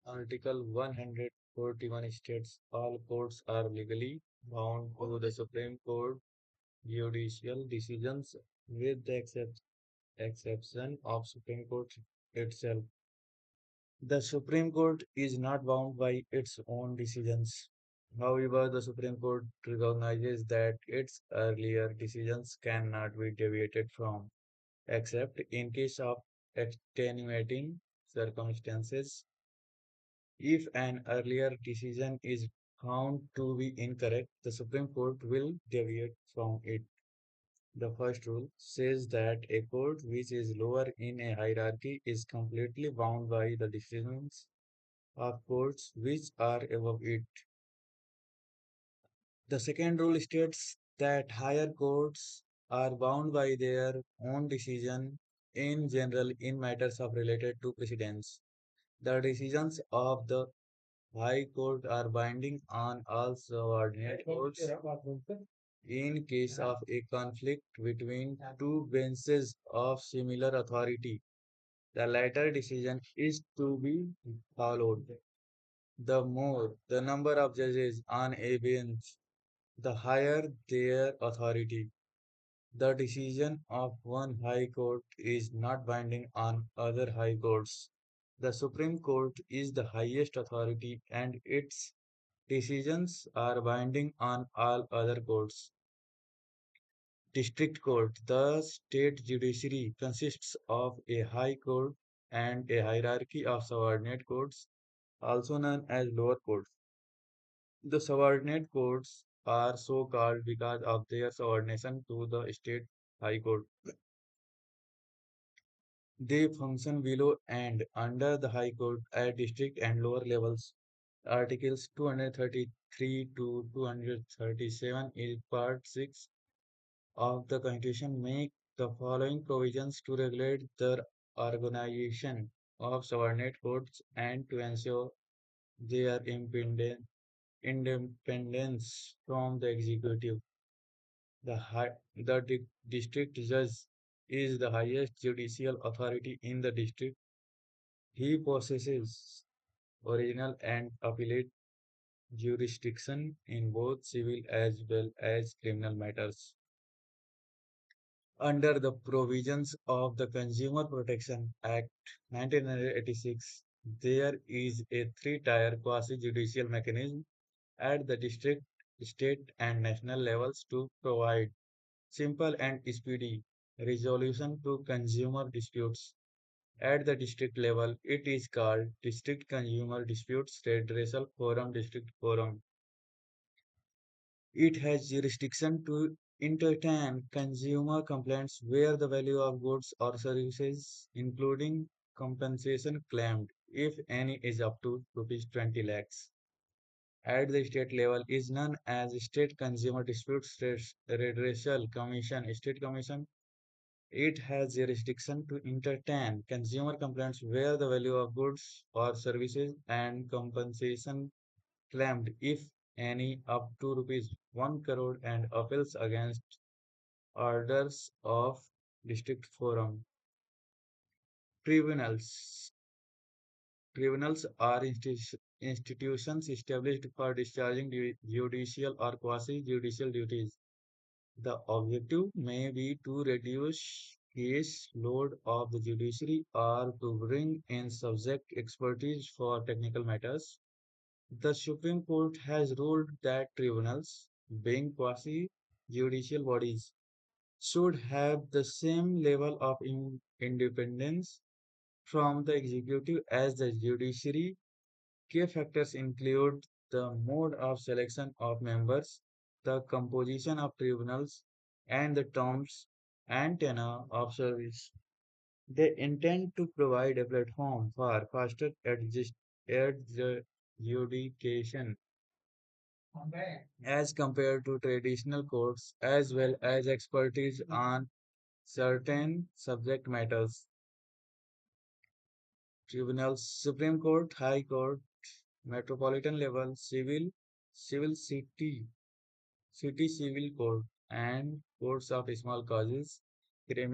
Article 141 states all courts are legally bound to the Supreme Court judicial decisions with the exception of Supreme Court itself. The Supreme Court is not bound by its own decisions. However, the Supreme Court recognizes that its earlier decisions cannot be deviated from, except in case of extenuating circumstances. If an earlier decision is found to be incorrect, the Supreme Court will deviate from it. The first rule says that a court which is lower in a hierarchy is completely bound by the decisions of courts which are above it. The second rule states that higher courts are bound by their own decision in general in matters of related to precedence. The decisions of the High Court are binding on all subordinate courts in case of a conflict between two benches of similar authority. The latter decision is to be followed. The more the number of judges on a bench, the higher their authority. The decision of one high court is not binding on other high courts. The Supreme Court is the highest authority and its decisions are binding on all other courts. District Court. The state judiciary consists of a high court and a hierarchy of subordinate courts, also known as lower courts. The subordinate courts are so called because of their subordination to the state high court. They function below and under the High Court at district and lower levels. Articles 233 to 237 in Part 6 of the Constitution make the following provisions to regulate the organization of subordinate courts and to ensure their independence from the executive. The district judge is the highest judicial authority in the district. He possesses original and appellate jurisdiction in both civil as well as criminal matters. Under the provisions of the Consumer Protection Act 1986, there is a three-tier quasi-judicial mechanism at the district, state, and national levels to provide simple and speedy resolution to consumer disputes. At the district level, it is called District Consumer Disputes Redressal Forum District Forum. It has jurisdiction to entertain consumer complaints where the value of goods or services, including compensation claimed, if any, is up to rupees 20 lakhs. At the state level is known as State Consumer Disputes Redressal Commission, State Commission. It has jurisdiction to entertain consumer complaints where the value of goods or services and compensation claimed, if any, up to rupees 1 crore and appeals against orders of district forum. Tribunals. Tribunals are institutions established for discharging judicial or quasi-judicial duties. The objective may be to reduce case load of the judiciary or to bring in subject expertise for technical matters. The Supreme Court has ruled that tribunals, being quasi-judicial bodies, should have the same level of independence from the executive as the judiciary. Key factors include the mode of selection of members, the composition of tribunals, and the terms and tenure of service. They intend to provide a platform for faster adjudication as compared to traditional courts, as well as expertise on certain subject matters. Tribunals, Supreme Court, High Court, Metropolitan level, civil city civil court, and courts of small causes, criminal